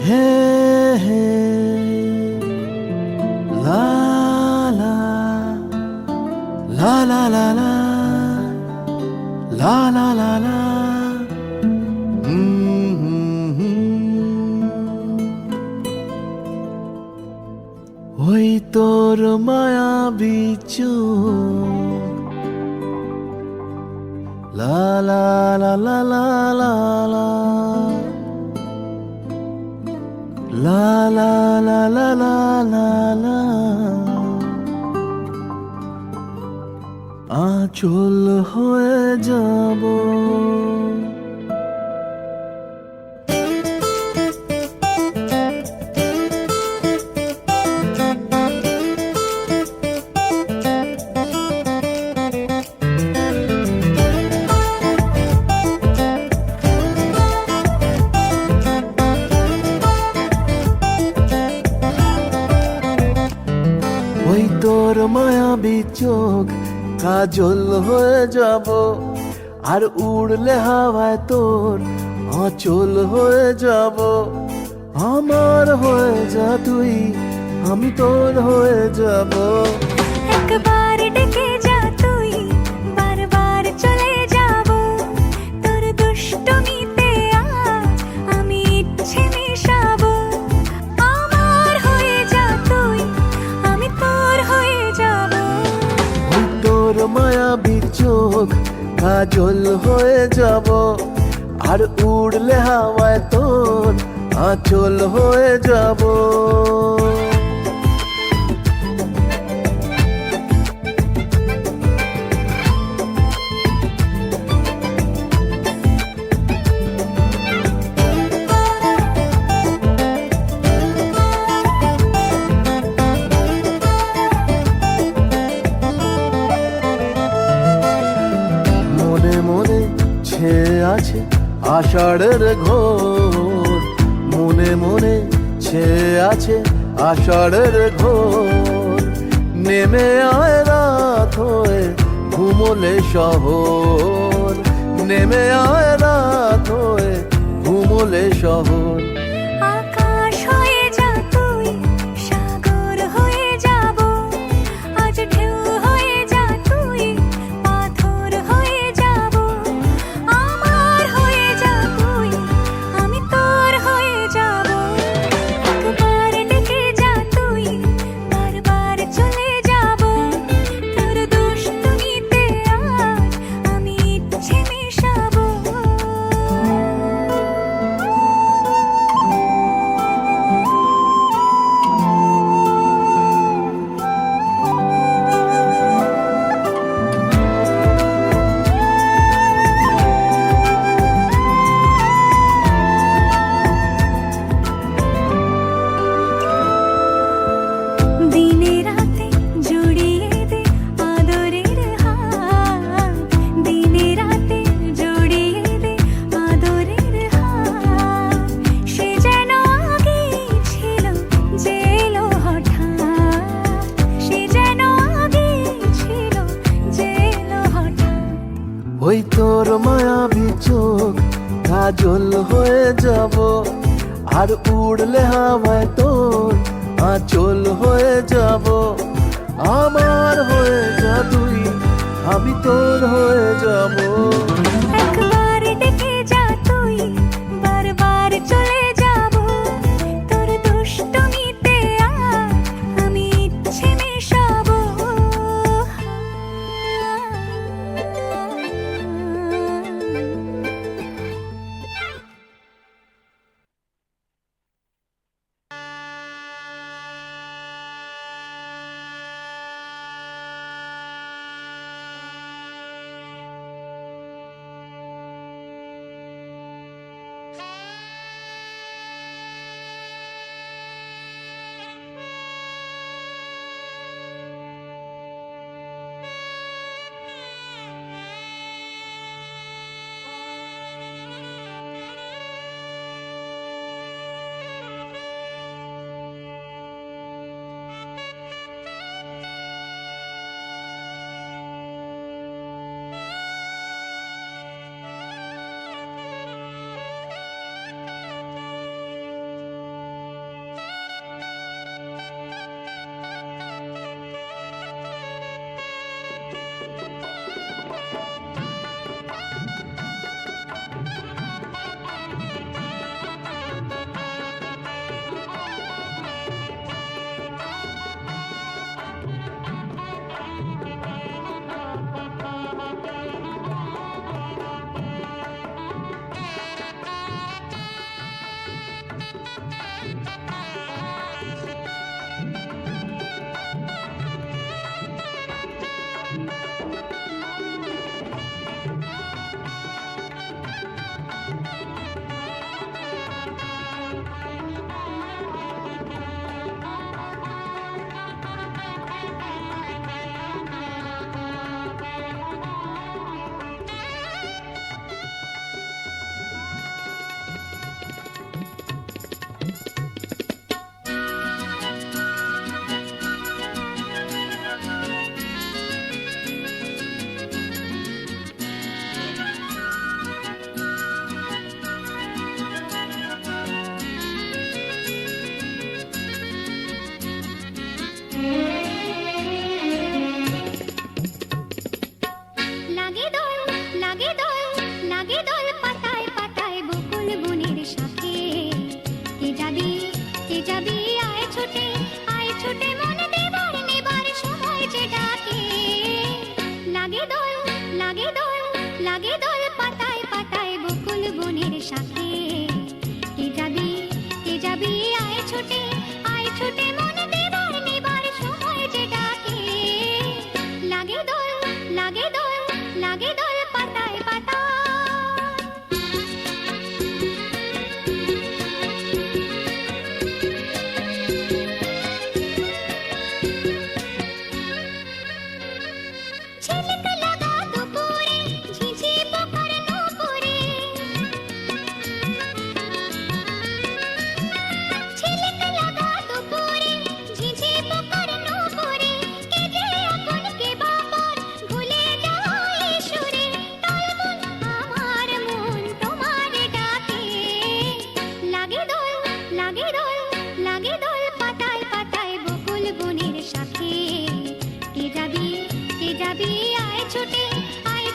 হে হে লা লা লা লা লা লা লা লা লা লা ওই তোর মায়াবী চোখ লা লা লা লা লা লা লা লা লা লা লা লা লা লা আঁচল হয়ে যাব ওই তোর মায়াবী চোখ কাজল হয়ে যাব আর উড়লে হাওয়ায় তোর আঁচল হয়ে যাব আমার হয়ে যা তুই আমি তোর হয়ে যাব একবার ডেকে যা তুই বারবার চলে যাব তোর দুষ্টমিতে আজ আমি ইচ্ছে মেশাবো আমার হয়ে যা তুই আমি তোর হয়ে যাব ওই তোর মায়াবী চোখ কাজল হয়ে যাব আর উড়লে হাওয়ায় তোর আঁচল হয়ে যাব মনে মনে ছেয়ে আছে আষাঢ়ের ঘোর মনে মনে ছেয়ে আছে আষাঢ়ের ঘোর নেমে আয় রাত হয়ে ঘুমোলে শহর নেমে আয় রাত হয়ে ঘুমোলে শহর আকাশ হয়ে যা তুই সাগর হয়ে যাব আজ ঢেউ হয়ে যা তুই পাথর হয়ে যাব আমার হয়ে যা তুই আমি তোর হয়ে যাব একবার ডেকে যা তুই বারবার চলে যাব তোর দুষ্টমিতে আজ আমি ইচ্ছে মেশাবো দিনে রাতে জড়িয়ে দে আদরের হাত দিনে রাতে জড়িয়ে দে আদরের হাত সে যেন আগে ছিল যে এলো হঠাৎ সে যেন আগে ছিল যে এলো হঠাৎ ওই তোর মায়াবী চোখ কাজল হয়ে যাব আর উড়লে হাওয়ায় তোর আঁচল হয়ে যাব আমার হয়ে যা তুই আমি তোর হয়ে যাব একবার ডেকে যা তুই বারবার চলে যাব তোর দুষ্টমিতে আজ আমি ইচ্ছে মেশাবো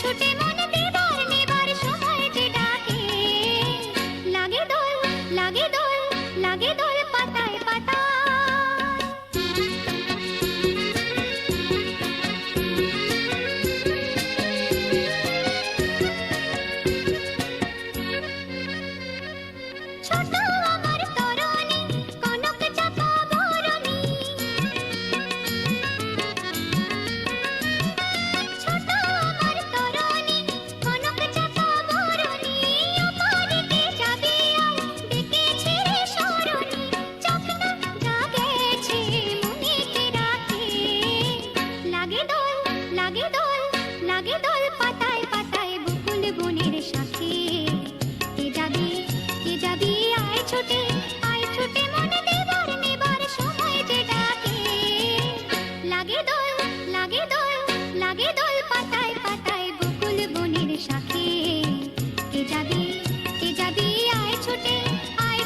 ছুটে মনে দেবার নেবার সময় যে ডাকে, লাগে দোল লাগে দোল লাগে দোল পাতায় পাতায়। ছোট আমার তরণী কনক চাপা বরণী, ছোট আমার তরণী কনক চাপা বরণী, ওপারেতে যাবে আয় ডেকেছে রে সরণী, চকনা জাগেছে মনেতে রাখে, লাগে দোল লাগে দোল লাগে দোল পাতায় পাতায় বকুল বনের শাখে। কে যাবি আয় ছুটে মনে দেবার নেবার সময় যে ডাকে, লাগে দোল লাগে দোল লাগে দোল পাতায় পাতায় বকুল বনের শাখে। কে যাবি আয়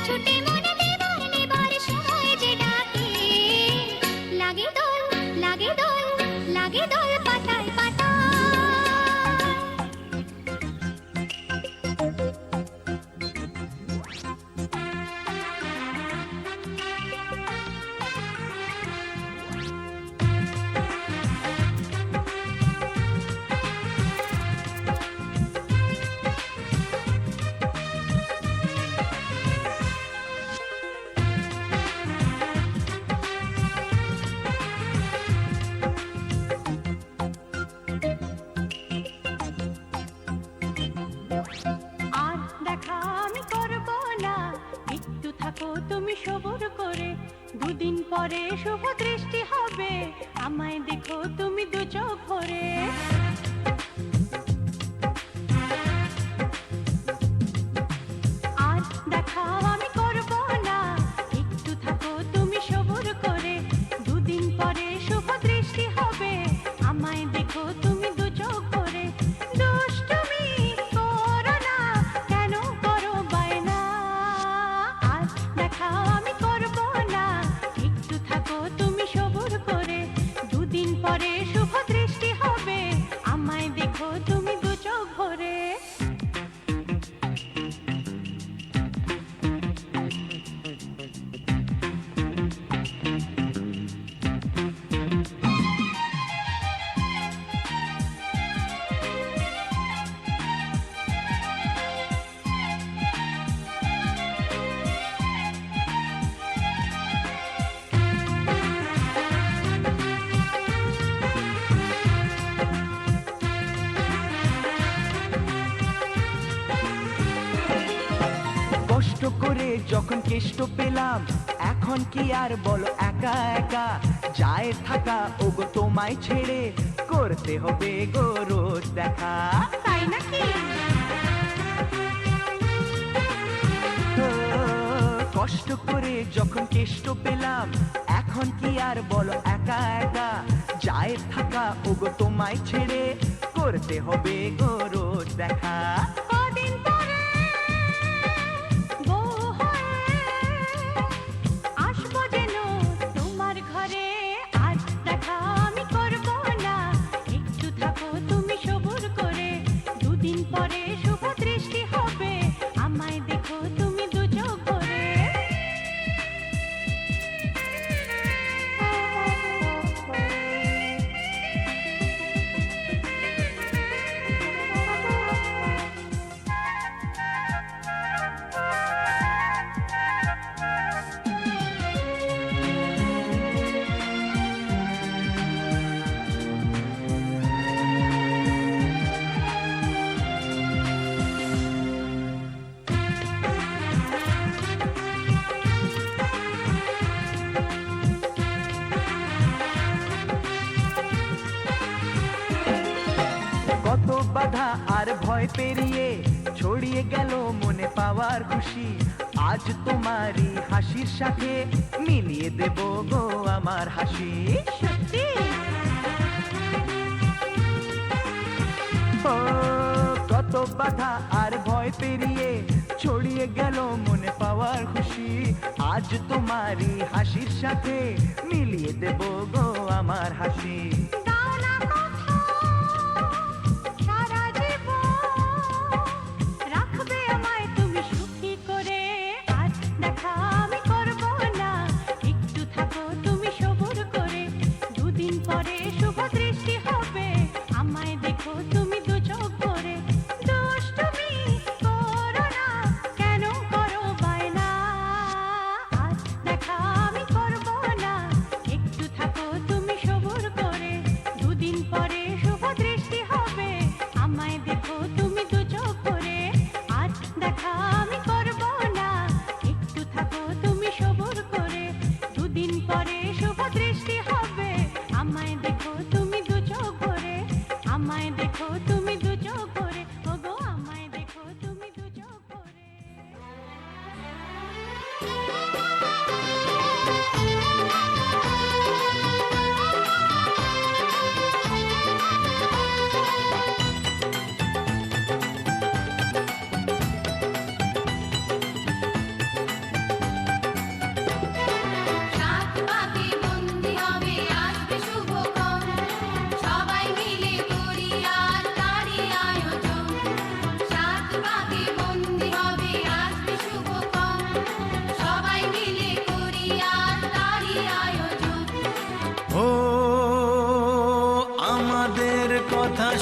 ছুটে মনে দেবার নেবার সময় যে ডাকে, লাগে দোল লাগে দোল লাগে দোল পাতায় পাতায়। আর দেখা আমি করব না, একটু থাকো তুমি সবুর করে, দুদিন পরে শুভ দৃষ্টি হবে, আমায় দেখো তুমি দু চোখ ভরে। আর দেখা আমি করব না, একটু থাকো তুমি সবুর করে, দুদিন পরে শুভ দৃষ্টি হবে, আমায় দেখো তুমি দু চোখ ভরে। দুষ্টুমি করো না, কেন করো বায়না, আর দেখা আমি করব না, একটু থাকো তুমি সবুর করে, দুদিন পরে শুভ দৃষ্টি হবে, আমায় দেখো তুমি দু চোখ ভরে। কষ্ট করে যখন কেষ্ট পেলাম, এখন কি আর বলো একা একা যায় থাকা, ওগো তোমায় ছেড়ে করতে হবে গো রোজ দেখা। তাই নাকি? ও, কষ্ট করে যখন কেষ্ট পেলাম, এখন কি আর বলো একা একা যায় থাকা, ওগো তোমায় ছেড়ে করতে হবে গো রোজ দেখা। কদিন পরে বউ হয়ে আসবো যেন তোমার ঘরে, আর দেখা আমি করব না, একটু থাকো তুমি সবুর করে, দুদিন পরে শুভ দৃষ্টি হবে, আমায় দেখো তুমি দু চোখ ভরে। কত বাধা আর ভয় পেরিয়ে ছড়িয়ে গেল মনে পাওয়ার খুশি, আজ তোমারই হাসির সাথে মিলিয়ে দেব গো আমার হাসি। সত্যি ও, কত বাধা আর ভয় পেরিয়ে ছড়িয়ে গেল মনে পাওয়ার খুশি, আজ তোমারই হাসির সাথে মিলিয়ে দেব গো আমার হাসি। দাও না কথা সারা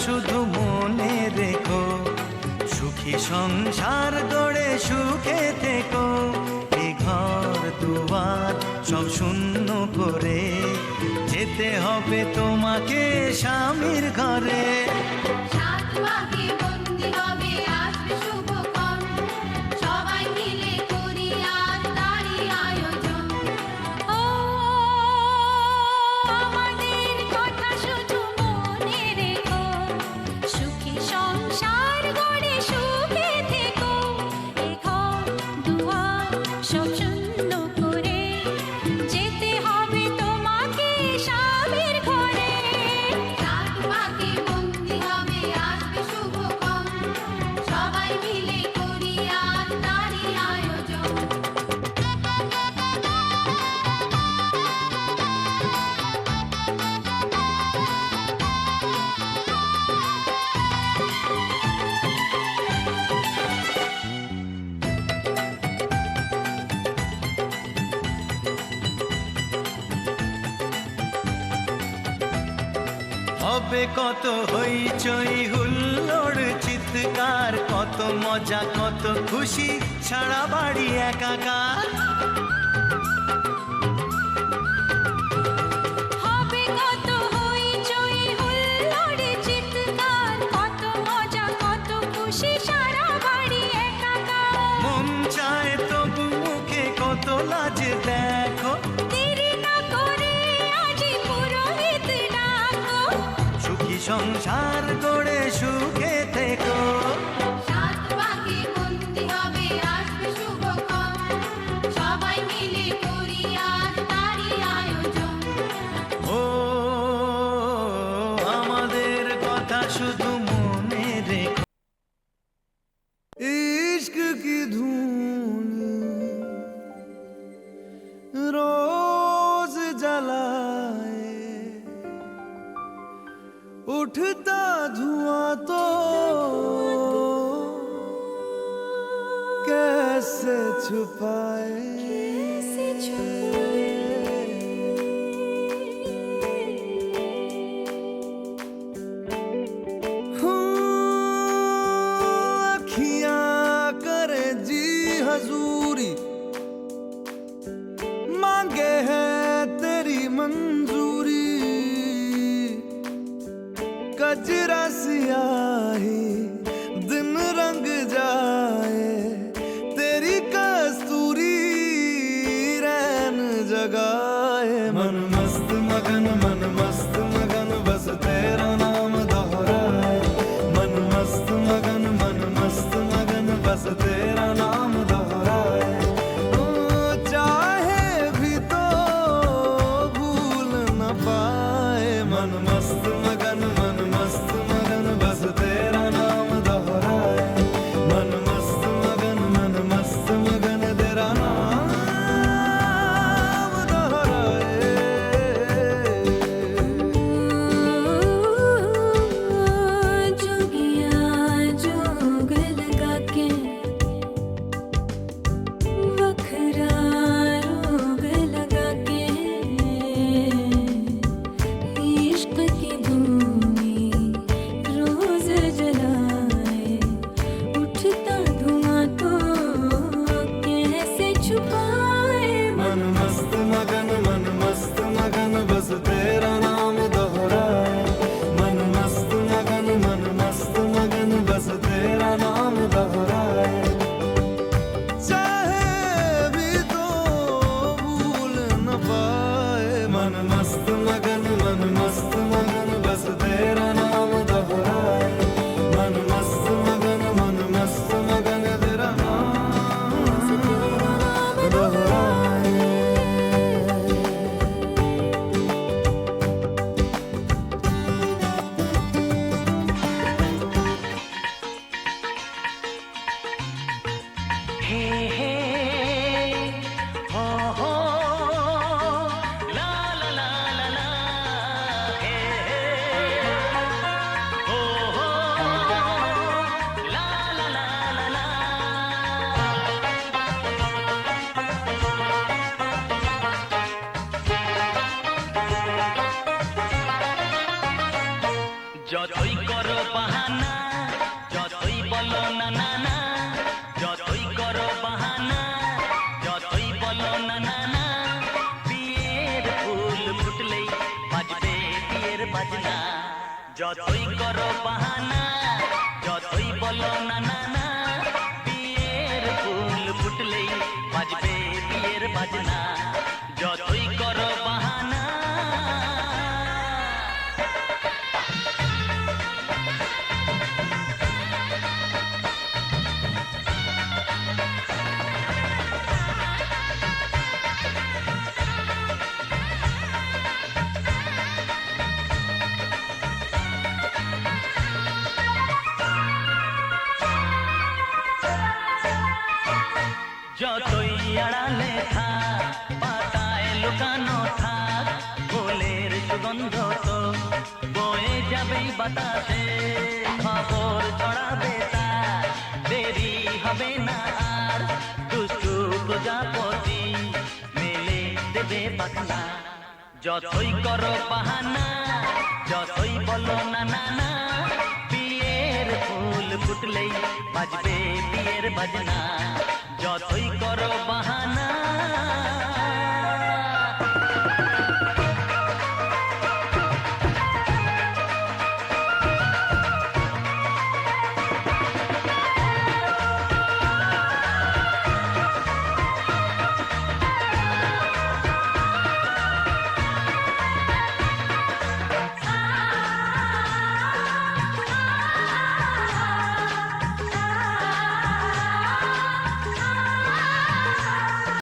শুধু মনে রেখো, সুখী সংসার গড়ে সুখে থেকো। এ ঘর দুয়ার সব শূন্য করে যেতে হবে তোমাকে স্বামীর ঘরে। সাত পাকে বন্দি হবে আসবে শুভক্ষণ, সবাই মিলে করি আজ তারই আয়োজন। ও আমাদের কথা শুধু মনে রেখো, সুখী সংসার গড়ে সুখে থেকো। এ ঘর দুয়ার সব শূন্য করে যেতে হবে তোমাকে স্বামীর ঘরে। সাত পাকে বন্দি হবে আসবে শুভক্ষণ, সবাই মিলে করি আজ তারই আয়োজন। হবে কত হইচই হুল্লোড় চিৎকার, কত মজা কত খুশি সারা বাড়ি একাকার। হবে কত হইচই হুল্লোড় চিৎকার, কত মজা কত খুশি সারা বাড়ি একাকার। মন চায় তবু মুখে কত লাজ দেখো, দেরি না করে আজই পুরোহিত ডাকো। সুখী সংসার গড়ে সুখে থেকো। সাত পাকে বন্দি হবে আসবে শুভক্ষণ, সবাই মিলে করি আজ তারই আয়োজন। ও আমাদের কথা শুধু মনে রেখো। इश्क की धून रोज जलाए, उठता धुआं तो कैसे छुपाए। अखियां करे जी हजूरी, मांगे है तेरी मंजूरी। कजरा सियाही दिन रंग जाए, तेरी कस्तूरी रैन जगाए। मन मस्त मगन बस तेरा नाम दोहराए। मन मस्त मगन बस तेरा नाम दोहराए। ओ चाहे भी तो भूल न पाए। मन मस्त मगन बस तेरा नाम दोहराए। मन मस्त मगन तेरा नाम दोहराए। যতই করো বাহানা, যতই বলো না না না, বিয়ের ফুল ফুটলেই বাজবে বিয়ের বাজনা। যতই করো বাহানা। যতই আড়ালে থাক, পাতায় লুকানো থাক, ফুলের সুগন্ধ তো বয়ে যাবেই বাতাসে। খবর ছড়াবে তার, দেরি হবে না আর, দুষ্টু প্রজাপতি মেলে দেবে পাখনা। যতই করো বাহানা, যতই বলো না না না, বিয়ের ফুল ফুটলেই বাজবে বিয়ের বাজনা। যতই করো বাহানা।